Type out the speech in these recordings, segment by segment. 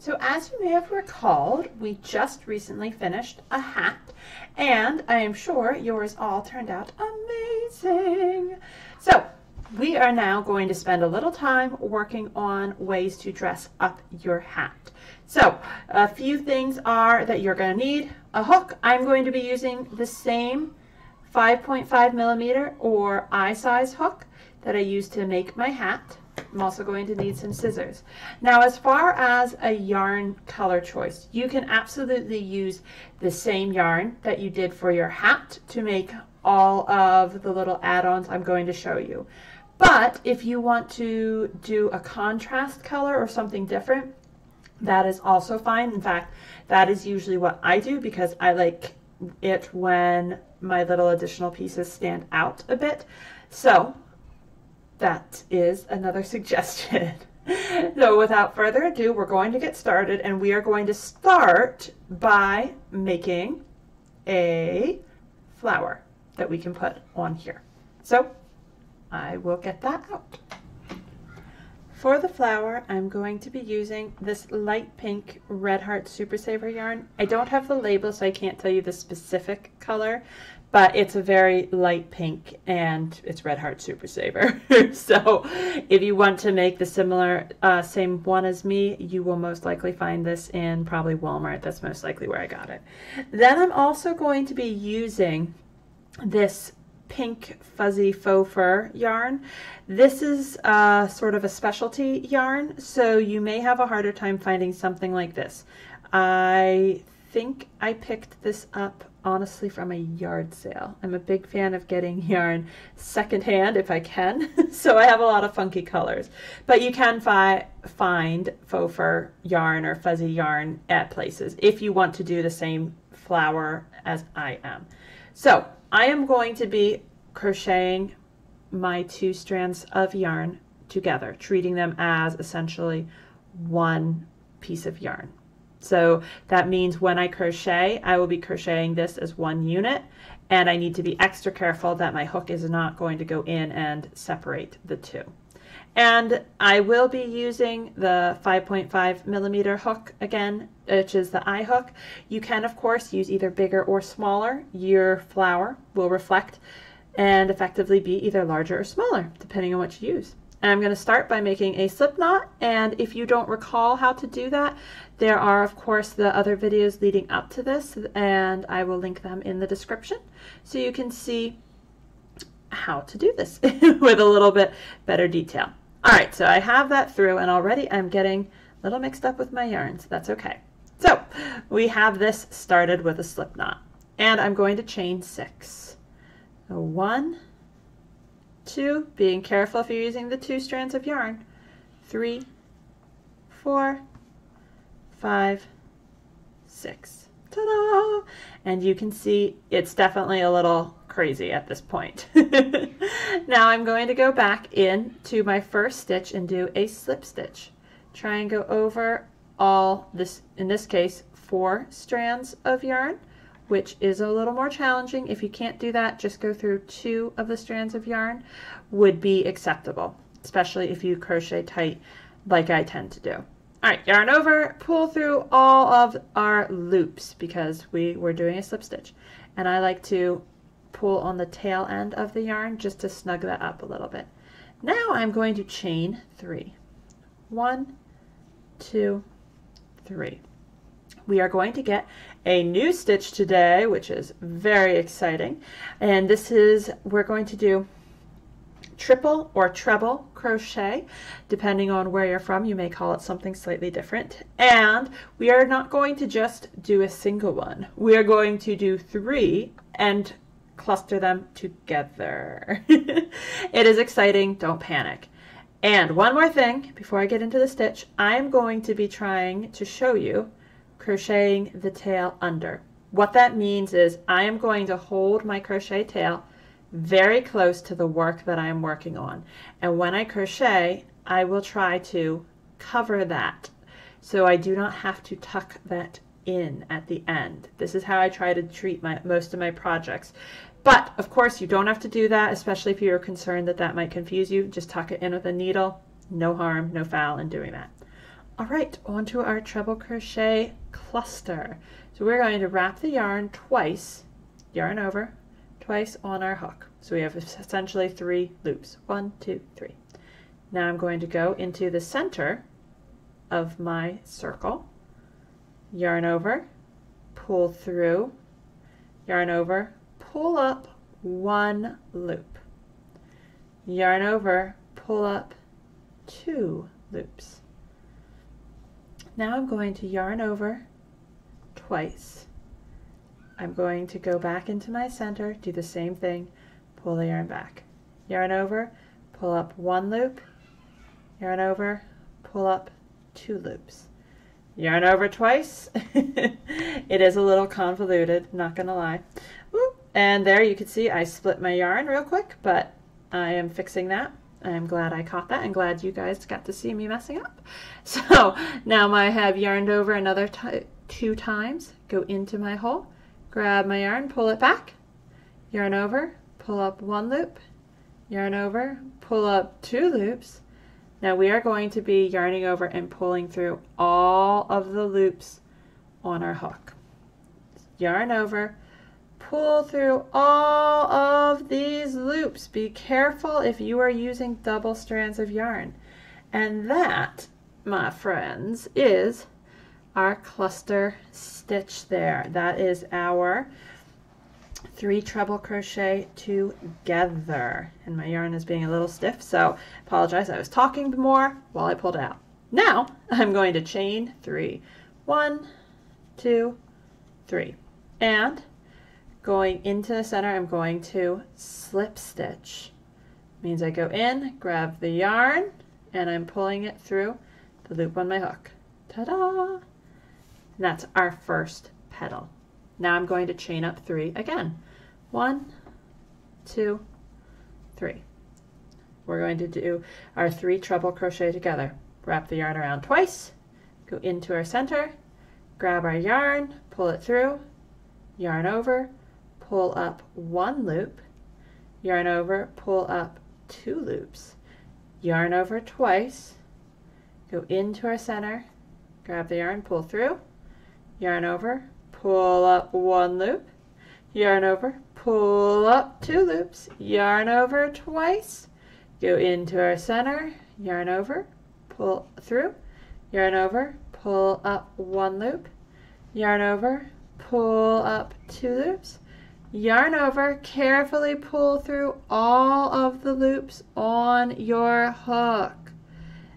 So as you may have recalled, we just recently finished a hat, and I am sure yours all turned out amazing. So we are now going to spend a little time working on ways to dress up your hat. So a few things are that you're going to need a hook. I'm going to be using the same 5.5 millimeter or eye size hook that I used to make my hat. I'm also going to need some scissors. Now, as far as a yarn color choice, you can absolutely use the same yarn that you did for your hat to make all of the little add-ons I'm going to show you. But if you want to do a contrast color or something different, that is also fine. In fact, that is usually what I do because I like it when my little additional pieces stand out a bit. So that is another suggestion. So without further ado, we're going to get started, and we are going to start by making a flower that we can put on here. So I will get that out. For the flower, I'm going to be using this light pink Red Heart Super Saver yarn. I don't have the label, so I can't tell you the specific color, but it's a very light pink and it's Red Heart Super Saver. So if you want to make the similar, same one as me, you will most likely find this in probably Walmart. That's most likely where I got it. Then I'm also going to be using this pink fuzzy faux fur yarn. This is sort of a specialty yarn, so you may have a harder time finding something like this. I think I picked this up honestly from a yard sale. I'm a big fan of getting yarn secondhand if I can, so I have a lot of funky colors. But you can find faux fur yarn or fuzzy yarn at places if you want to do the same flower as I am. So I am going to be crocheting my two strands of yarn together, treating them as essentially one piece of yarn. So that means when I crochet, I will be crocheting this as one unit, and I need to be extra careful that my hook is not going to go in and separate the two. And I will be using the 5.5 millimeter hook again, which is the eye hook. You can, of course, use either bigger or smaller. Your flower will reflect and effectively be either larger or smaller, depending on what you use. And I'm going to start by making a slip knot, and if you don't recall how to do that, there are, of course, the other videos leading up to this, and I will link them in the description so you can see how to do this with a little bit better detail. All right, so I have that through, and already I'm getting a little mixed up with my yarns. That's okay. So we have this started with a slip knot, and I'm going to chain 6. So 1, 2, being careful if you're using the 2 strands of yarn, 3, 4, 5, 6. Ta-da! And you can see it's definitely a little crazy at this point. Now I'm going to go back into my first stitch and do a slip stitch. Try and go over all this, in this case, 4 strands of yarn, which is a little more challenging. If you can't do that, just go through 2 of the strands of yarn would be acceptable, especially if you crochet tight like I tend to do. All right, yarn over, pull through all of our loops because we were doing a slip stitch. And I like to pull on the tail end of the yarn just to snug that up a little bit. Now I'm going to chain 3. 1, 2, 3. We are going to get a new stitch today, which is very exciting. And this is, we're going to do triple or treble crochet. Depending on where you're from, you may call it something slightly different. And we are not going to just do a single one. We are going to do 3 and cluster them together. It is exciting, don't panic. And one more thing before I get into the stitch, I am going to be trying to show you crocheting the tail under. What that means is I am going to hold my crochet tail very close to the work that I am working on. And when I crochet, I will try to cover that so I do not have to tuck that in at the end. This is how I try to treat most of my projects. But of course you don't have to do that, especially if you're concerned that that might confuse you. Just tuck it in with a needle. No harm, no foul in doing that. All right, onto our treble crochet cluster. So we're going to wrap the yarn twice, yarn over, twice on our hook. So we have essentially 3 loops. 1, 2, 3. Now I'm going to go into the center of my circle, yarn over, pull through, yarn over, pull up 1 loop, yarn over, pull up 2 loops. Now I'm going to yarn over twice. I'm going to go back into my center, do the same thing, pull the yarn back. Yarn over, pull up 1 loop, yarn over, pull up 2 loops. Yarn over twice. It is a little convoluted, not gonna lie. Woo. And there you can see I split my yarn real quick, but I am fixing that. I'm glad I caught that and glad you guys got to see me messing up. So now I have yarned over another 2 times, go into my hole, grab my yarn, pull it back, yarn over, pull up 1 loop, yarn over, pull up 2 loops. Now we are going to be yarning over and pulling through all of the loops on our hook. Yarn over, pull through all of these loops. Be careful if you are using double strands of yarn. And that, my friends, is our cluster stitch there. That is our 3 treble crochet together. And my yarn is being a little stiff, so apologize. I was talking more while I pulled it out. Now I'm going to chain 3. 1, 2, 3. And going into the center, I'm going to slip stitch. Means I go in, grab the yarn, and I'm pulling it through the loop on my hook. Ta-da! And that's our first petal. Now I'm going to chain up 3 again. 1, 2, 3. We're going to do our 3 treble crochet together. Wrap the yarn around twice, go into our center, grab our yarn, pull it through, yarn over, pull up 1 loop, yarn over, pull up 2 loops, yarn over twice, go into our center, grab the yarn, pull through, yarn over, pull up 1 loop, yarn over, pull up 2 loops, yarn over twice, go into our center, yarn over, pull through, yarn over, pull up 1 loop, yarn over, pull up 2 loops, yarn over, carefully pull through all of the loops on your hook.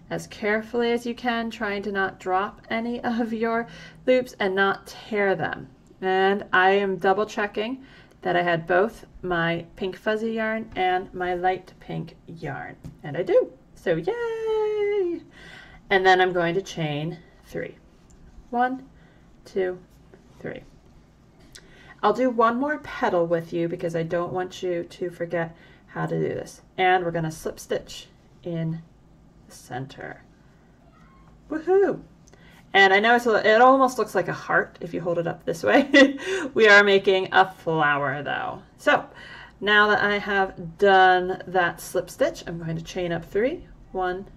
As carefully as you can, trying to not drop any of your loops and not tear them. And I am double checking that I had both my pink fuzzy yarn and my light pink yarn. And I do. So yay! And then I'm going to chain 3. 1, 2, 3. I'll do one more petal with you because I don't want you to forget how to do this. And we're going to slip stitch in the center. Woohoo! And I know it almost looks like a heart if you hold it up this way. We are making a flower though. So now that I have done that slip stitch, I'm going to chain up 3. 1,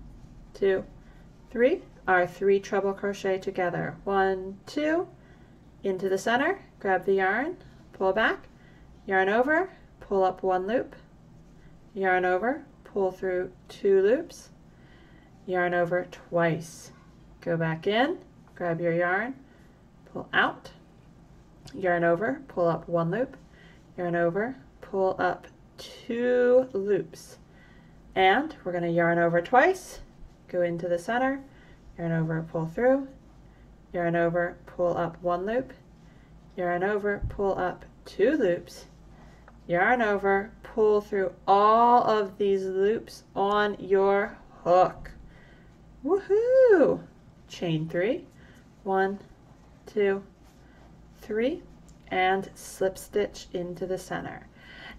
2, 3. Our 3 treble crochet together. 1, 2, into the center, grab the yarn, pull back, yarn over, pull up 1 loop, yarn over, pull through 2 loops, yarn over twice, go back in, grab your yarn, pull out, yarn over, pull up 1 loop, yarn over, pull up 2 loops, and we're going to yarn over twice, go into the center, yarn over, pull through, yarn over, pull up 1 loop, yarn over, pull up 2 loops, yarn over, pull through all of these loops on your hook. Woohoo! Chain 3, 1, 2, 3, and slip stitch into the center.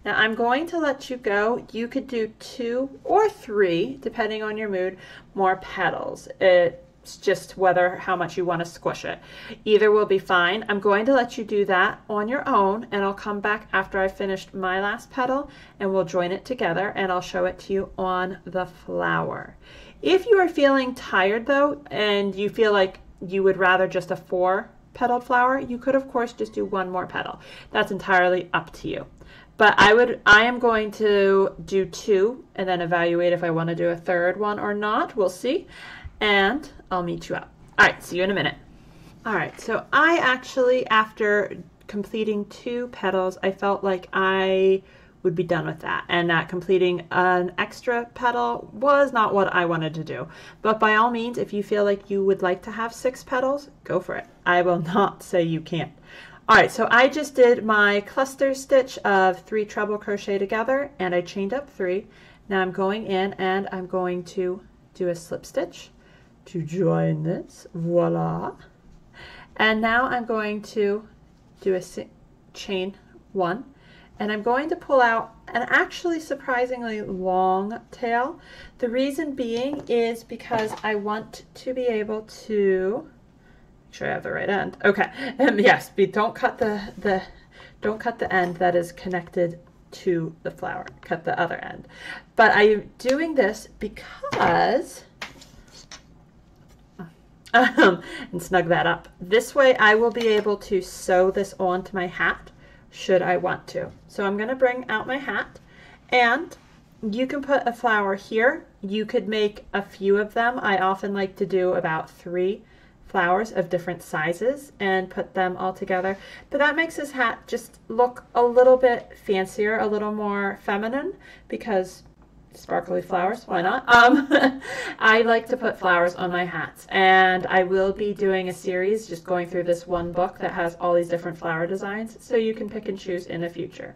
Now I'm going to let you go. You could do 2 or 3, depending on your mood, more petals. It's just how much you want to squish it. Either will be fine. I'm going to let you do that on your own, and I'll come back after I've finished my last petal and we'll join it together and I'll show it to you on the flower. If you are feeling tired though, and you feel like you would rather just a 4-petaled flower, you could of course just do 1 more petal. That's entirely up to you. But I am going to do 2 and then evaluate if I want to do a 3rd one or not. We'll see. And I'll meet you up. All right, see you in a minute. All right, so I actually, after completing 2 petals, I felt like I would be done with that, and that completing an extra petal was not what I wanted to do. But by all means, if you feel like you would like to have 6 petals, go for it. I will not say you can't. All right, so I just did my cluster stitch of 3 treble crochet together, and I chained up 3. Now I'm going in and I'm going to do a slip stitch to join this, voila. And now I'm going to do a chain 1, and I'm going to pull out an actually surprisingly long tail. The reason being is because I want to be able to make sure I have the right end. Okay, yes, don't cut the end that is connected to the flower. Cut the other end. But I'm doing this because and snug that up. This way I will be able to sew this onto my hat should I want to. So I'm going to bring out my hat, and you can put a flower here. You could make a few of them. I often like to do about 3 flowers of different sizes and put them all together. But that makes this hat just look a little bit fancier, a little more feminine, because sparkly flowers, why not? I like to put flowers on my hats, and I will be doing a series just going through this one book that has all these different flower designs, so you can pick and choose in the future.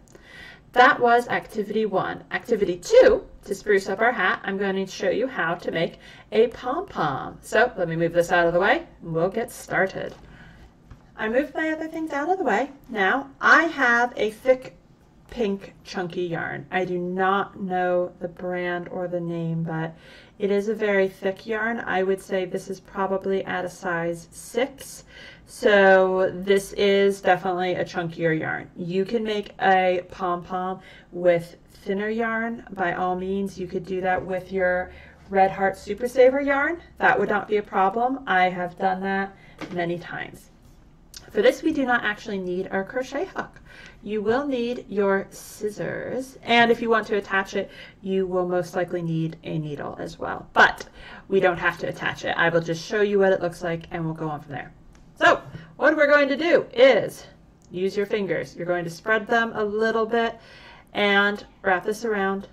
That was activity 1. Activity 2, to spruce up our hat, I'm going to show you how to make a pom-pom. So let me move this out of the way and we'll get started. I moved my other things out of the way. Now I have a thick pink chunky yarn. I do not know the brand or the name, but it is a very thick yarn. I would say this is probably at a size 6. So this is definitely a chunkier yarn. You can make a pom-pom with thinner yarn. By all means, you could do that with your Red Heart Super Saver yarn. That would not be a problem. I have done that many times. For this, we do not actually need our crochet hook. You will need your scissors, and if you want to attach it, you will most likely need a needle as well. But we don't have to attach it. I will just show you what it looks like, and we'll go on from there. So what we're going to do is use your fingers. You're going to spread them a little bit and wrap this around.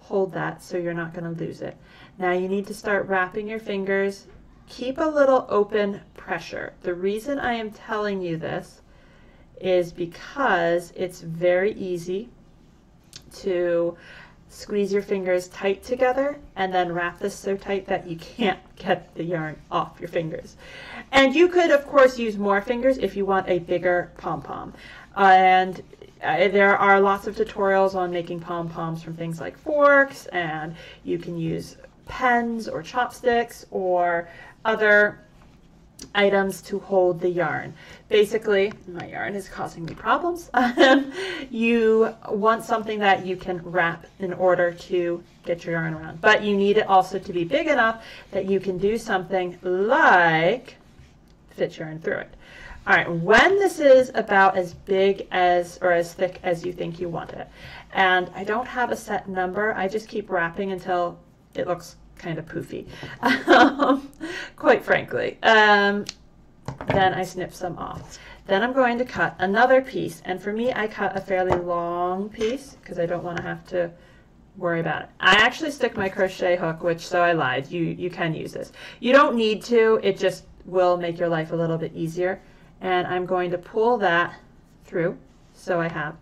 Hold that so you're not going to lose it. Now you need to start wrapping your fingers. Keep a little open pressure. The reason I am telling you this is because it's very easy to squeeze your fingers tight together and then wrap this so tight that you can't get the yarn off your fingers. And you could of course use more fingers if you want a bigger pom-pom. And there are lots of tutorials on making pom-poms from things like forks, and you can use pens or chopsticks or other items to hold the yarn. Basically, my yarn is causing me problems. You want something that you can wrap in order to get your yarn around, but you need it also to be big enough that you can do something like fit yarn through it. All right, when this is about as big as or as thick as you think you want it, and I don't have a set number, I just keep wrapping until it looks kind of poofy, quite frankly. Then I snip some off. Then I'm going to cut another piece, and for me I cut a fairly long piece because I don't want to have to worry about it. I actually stick my crochet hook, which, so I lied, you can use this. You don't need to, it just will make your life a little bit easier. And I'm going to pull that through so I have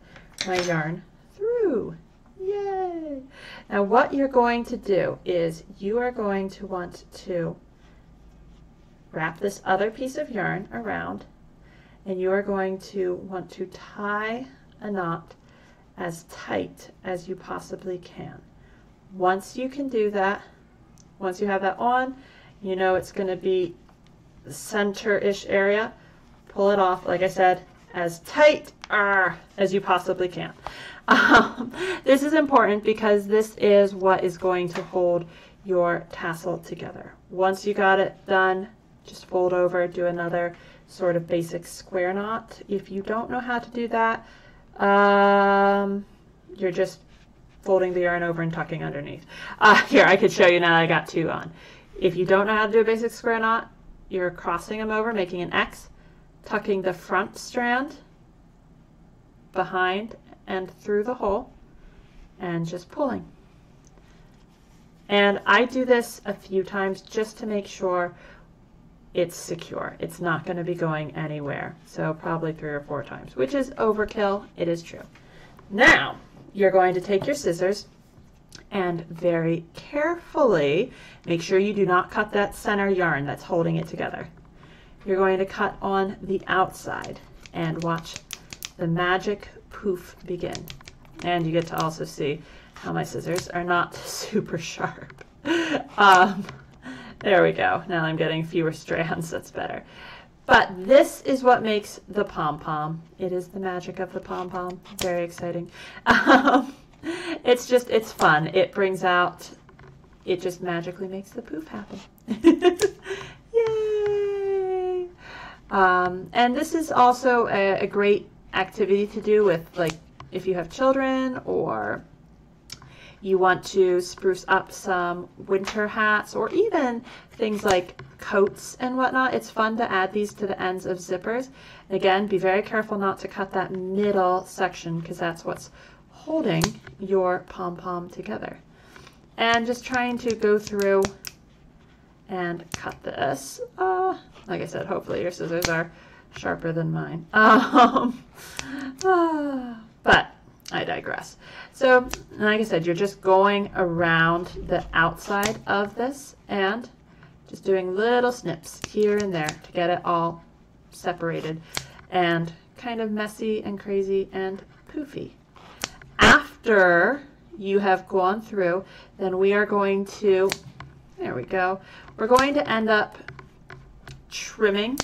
my yarn through. Yay! Now what you're going to do is you are going to want to wrap this other piece of yarn around, and you are going to want to tie a knot as tight as you possibly can. Once you can do that, once you have that on, you know it's going to be the center-ish area. Pull it off, like I said, as tight as you possibly can. This is important because this is what is going to hold your tassel together. Once you got it done, just fold over, do another sort of basic square knot. If you don't know how to do that, you're just folding the yarn over and tucking underneath. Here, I could show you now. I got two on. If you don't know how to do a basic square knot, you're crossing them over, making an X, tucking the front strand behind and through the hole, and just pulling. And I do this a few times just to make sure it's secure. It's not going to be going anywhere. So probably 3 or 4 times, which is overkill. It is true. Now you're going to take your scissors and very carefully make sure you do not cut that center yarn that's holding it together. You're going to cut on the outside and watch the magic poof begin. And you get to also see how my scissors are not super sharp. There we go. Now I'm getting fewer strands. That's better. But this is what makes the pom-pom. It is the magic of the pom-pom. Very exciting. It's fun. It brings out, it just magically makes the poof happen. Yay! And this is also a great activity to do with, like, if you have children or you want to spruce up some winter hats or even things like coats and whatnot. It's fun to add these to the ends of zippers. And again, be very careful not to cut that middle section because that's what's holding your pom-pom together. And just trying to go through and cut this. Like I said, hopefully your scissors are sharper than mine. But I digress. So, like I said, you're just going around the outside of this and just doing little snips here and there to get it all separated and kind of messy and crazy and poofy. After you have gone through, then we are going to, there we go, we're going to end up trimming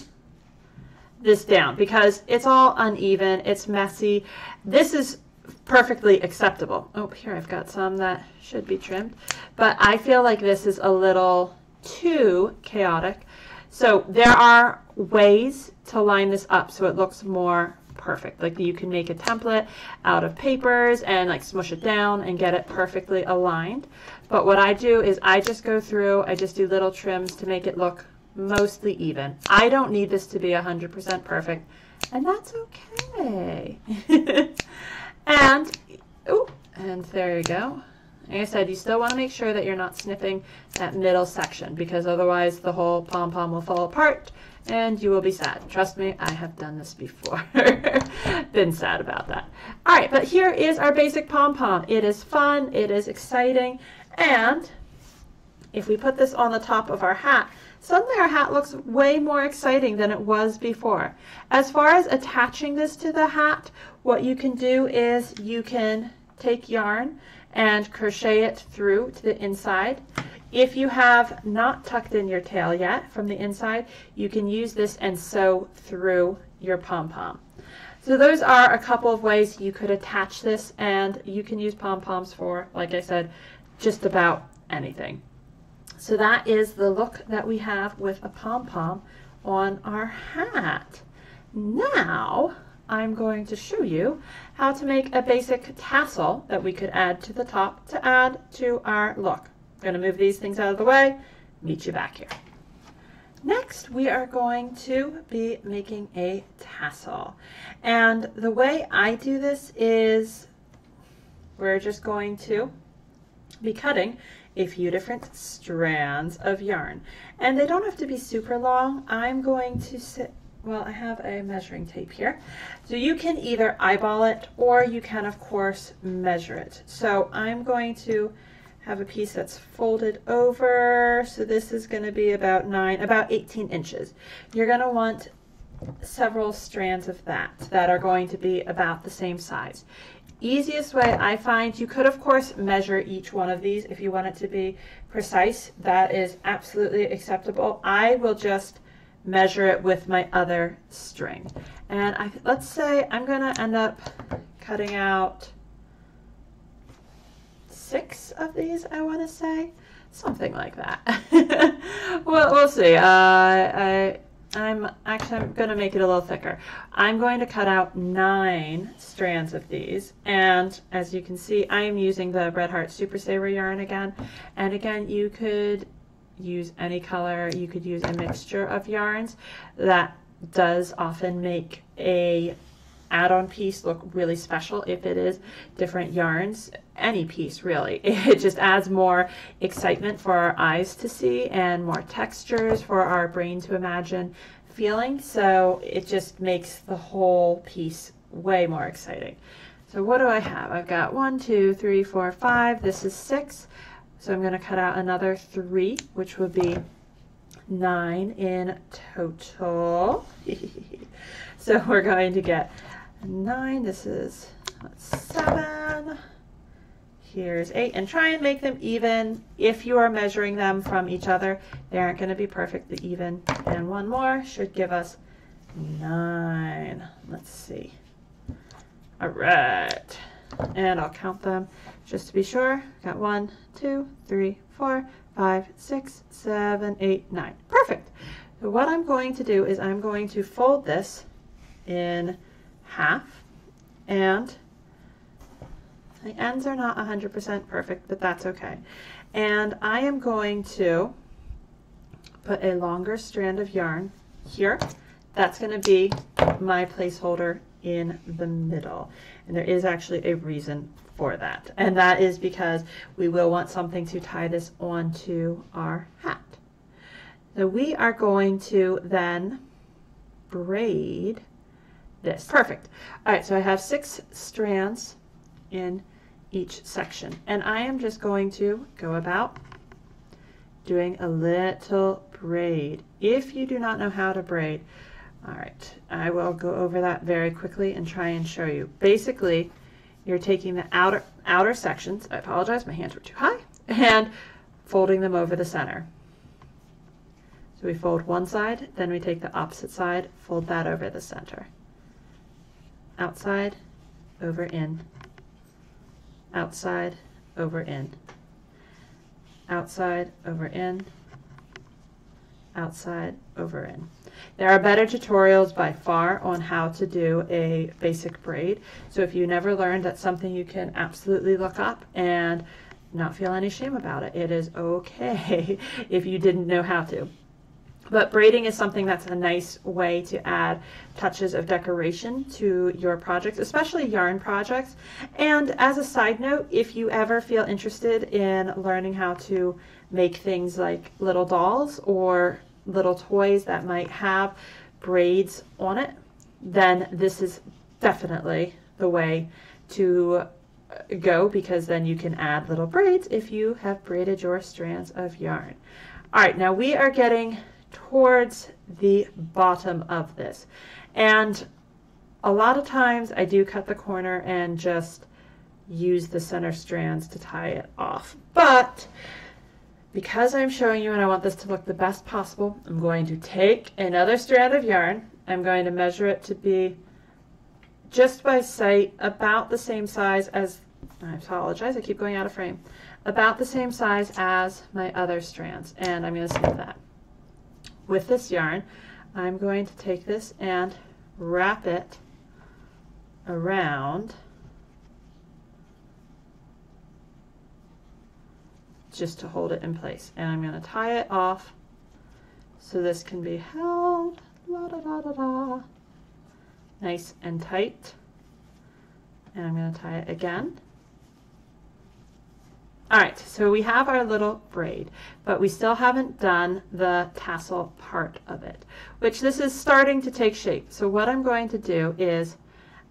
this down because it's all uneven, it's messy. This is perfectly acceptable. Oh, here I've got some that should be trimmed, but I feel like this is a little too chaotic. So there are ways to line this up so it looks more perfect. Like you can make a template out of papers and like smush it down and get it perfectly aligned. But what I do is I just go through, I just do little trims to make it look mostly even. I don't need this to be 100% perfect, and that's okay. And there you go. Like I said, you still want to make sure that you're not snipping that middle section because otherwise the whole pom-pom will fall apart and you will be sad. Trust me, I have done this before. Been sad about that. All right, but here is our basic pom-pom. It is fun, it is exciting, and if we put this on the top of our hat, suddenly our hat looks way more exciting than it was before. As far as attaching this to the hat, what you can do is you can take yarn and crochet it through to the inside. If you have not tucked in your tail yet from the inside, you can use this and sew through your pom-pom. So those are a couple of ways you could attach this, and you can use pom-poms for, like I said, just about anything. So that is the look that we have with a pom-pom on our hat. Now I'm going to show you how to make a basic tassel that we could add to the top to add to our look. I'm going to move these things out of the way, meet you back here. Next, we are going to be making a tassel. And the way I do this is we're just going to be cutting a few different strands of yarn. And they don't have to be super long. I'm going to well, I have a measuring tape here. So you can either eyeball it or you can, of course, measure it. So I'm going to have a piece that's folded over. So this is going to be about 18 inches. You're going to want several strands of that are going to be about the same size. Easiest way I find, you could of course measure each one of these if you want it to be precise. That is absolutely acceptable. I will just measure it with my other string. And let's say I'm going to end up cutting out 6 of these, I want to say. something like that. Well, we'll see. I'm going to make it a little thicker. I'm going to cut out 9 strands of these, and as you can see, I am using the Red Heart Super Saver yarn again. And again, you could use any color. You could use a mixture of yarns. That does often make a add-on piece look really special if it is different yarns. Any piece really, it just adds more excitement for our eyes to see and more textures for our brain to imagine feeling, so it just makes the whole piece way more exciting. So what do I have? I've got 1, 2, 3, 4, 5. This is 6, so I'm going to cut out another 3, which would be 9 in total. So we're going to get 9, this is 7, here's 8, and try and make them even. If you are measuring them from each other, they aren't going to be perfectly even. And one more should give us 9. Let's see. All right, and I'll count them just to be sure. Got 1, 2, 3, 4, 5, 6, 7, 8, 9. Perfect. So what I'm going to do is I'm going to fold this in half, and the ends are not 100% perfect, but that's okay. And I am going to put a longer strand of yarn here. That's going to be my placeholder in the middle. And there is actually a reason for that. And that is because we will want something to tie this onto our hat. So we are going to then braid this. Perfect. All right, so I have 6 strands in each section, and I am just going to go about doing a little braid. If you do not know how to braid, all right, I will go over that very quickly and try and show you. Basically, you're taking the outer sections, I apologize, my hands were too high, and folding them over the center. So we fold one side, then we take the opposite side, fold that over the center. Outside, over, in. Outside, over, in. Outside, over, in. Outside, over, in. There are better tutorials by far on how to do a basic braid. So if you never learned, that's something you can absolutely look up and not feel any shame about it. It is okay if you didn't know how to. But braiding is something that's a nice way to add touches of decoration to your projects, especially yarn projects. And as a side note, if you ever feel interested in learning how to make things like little dolls or little toys that might have braids on it, then this is definitely the way to go, because then you can add little braids if you have braided your strands of yarn. All right, now we are getting towards the bottom of this, and a lot of times I do cut the corner and just use the center strands to tie it off, but because I'm showing you and I want this to look the best possible, I'm going to take another strand of yarn. I'm going to measure it to be just by sight about the same size as, I apologize, I keep going out of frame, about the same size as my other strands, and I'm going to snip that. With this yarn, I'm going to take this and wrap it around just to hold it in place. And I'm going to tie it off so this can be held nice and tight. And I'm going to tie it again. All right, so we have our little braid, but we still haven't done the tassel part of it, which this is starting to take shape. So what I'm going to do is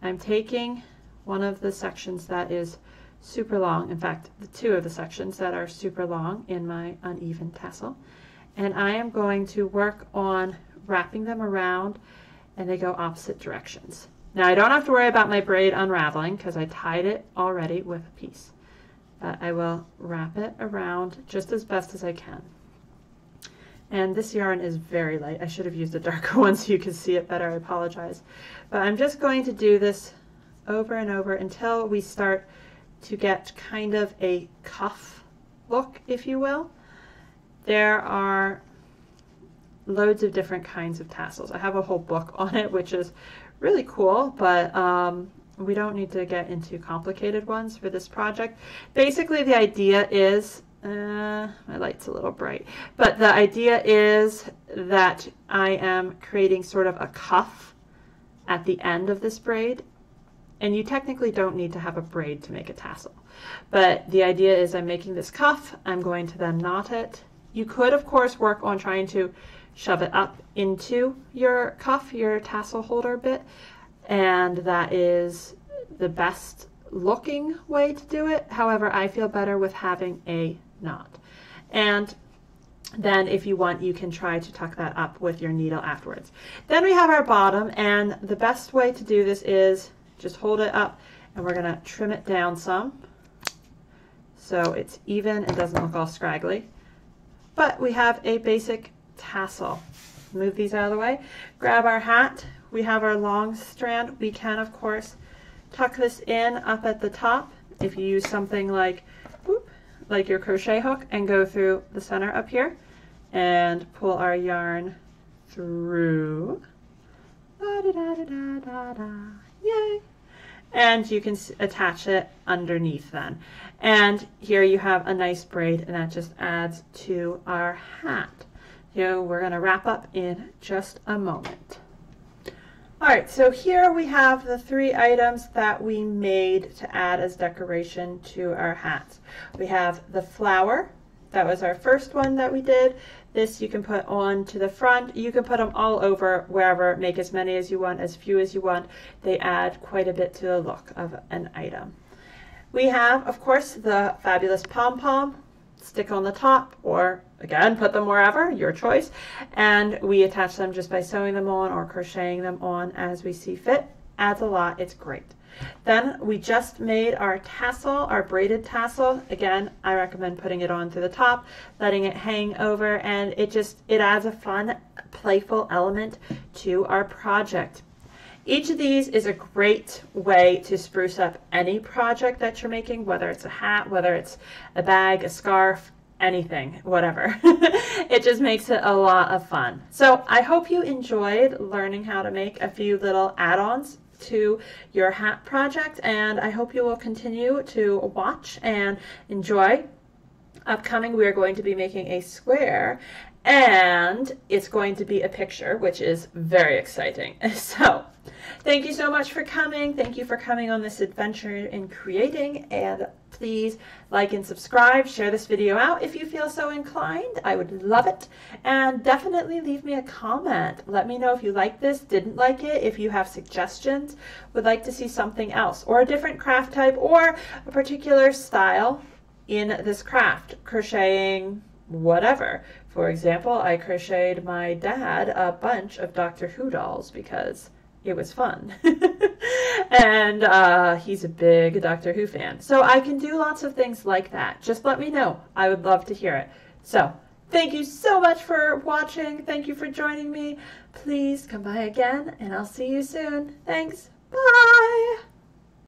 I'm taking one of the sections that is super long, in fact, the 2 of the sections that are super long in my uneven tassel, and I am going to work on wrapping them around, and they go opposite directions. Now I don't have to worry about my braid unraveling because I tied it already with a piece. But I will wrap it around just as best as I can. And this yarn is very light. I should have used a darker one so you could see it better. I apologize. But I'm just going to do this over and over until we start to get kind of a cuff look, if you will. there are loads of different kinds of tassels. I have a whole book on it, which is really cool, but we don't need to get into complicated ones for this project. Basically, the idea is, my light's a little bright, but the idea is that I am creating sort of a cuff at the end of this braid. And you technically don't need to have a braid to make a tassel. But the idea is I'm making this cuff, I'm going to then knot it. You could, of course, work on trying to shove it up into your cuff, your tassel holder bit, and that is the best looking way to do it. However, I feel better with having a knot. And then if you want, you can try to tuck that up with your needle afterwards. Then we have our bottom, and the best way to do this is just hold it up, and we're gonna trim it down some so it's even and doesn't look all scraggly. But we have a basic tassel. Move these out of the way. Grab our hat. We have our long strand. We can, of course, tuck this in up at the top if you use something like, whoop, like your crochet hook, and go through the center up here and pull our yarn through. Da, da, da, da, da, da. Yay! And you can attach it underneath then. And here you have a nice braid, and that just adds to our hat. So we're going to wrap up in just a moment. All right, so here we have the 3 items that we made to add as decoration to our hats. We have the flower. That was our first one that we did. This you can put on to the front. You can put them all over wherever. Make as many as you want, as few as you want. They add quite a bit to the look of an item. We have, of course, the fabulous pom-pom stick on the top, or again, put them wherever, your choice. And we attach them just by sewing them on or crocheting them on as we see fit. Adds a lot, it's great. Then we just made our tassel, our braided tassel. Again, I recommend putting it on to the top, letting it hang over, and it adds a fun, playful element to our project. Each of these is a great way to spruce up any project that you're making, whether it's a hat, whether it's a bag, a scarf, anything, whatever. It just makes it a lot of fun. So I hope you enjoyed learning how to make a few little add-ons to your hat project, and I hope you will continue to watch and enjoy. Upcoming, we are going to be making a square, and it's going to be a picture, which is very exciting. So thank you so much for coming. Thank you for coming on this adventure in creating, and please like and subscribe. Share this video out if you feel so inclined. I would love it. And definitely leave me a comment. Let me know if you like this, didn't like it, if you have suggestions, would like to see something else, or a different craft type, or a particular style in this craft, crocheting, whatever. For example, I crocheted my dad a bunch of Doctor Who dolls because it was fun. And he's a big Doctor Who fan. So I can do lots of things like that. Just let me know. I would love to hear it. So thank you so much for watching. Thank you for joining me. Please come by again, and I'll see you soon. Thanks. Bye.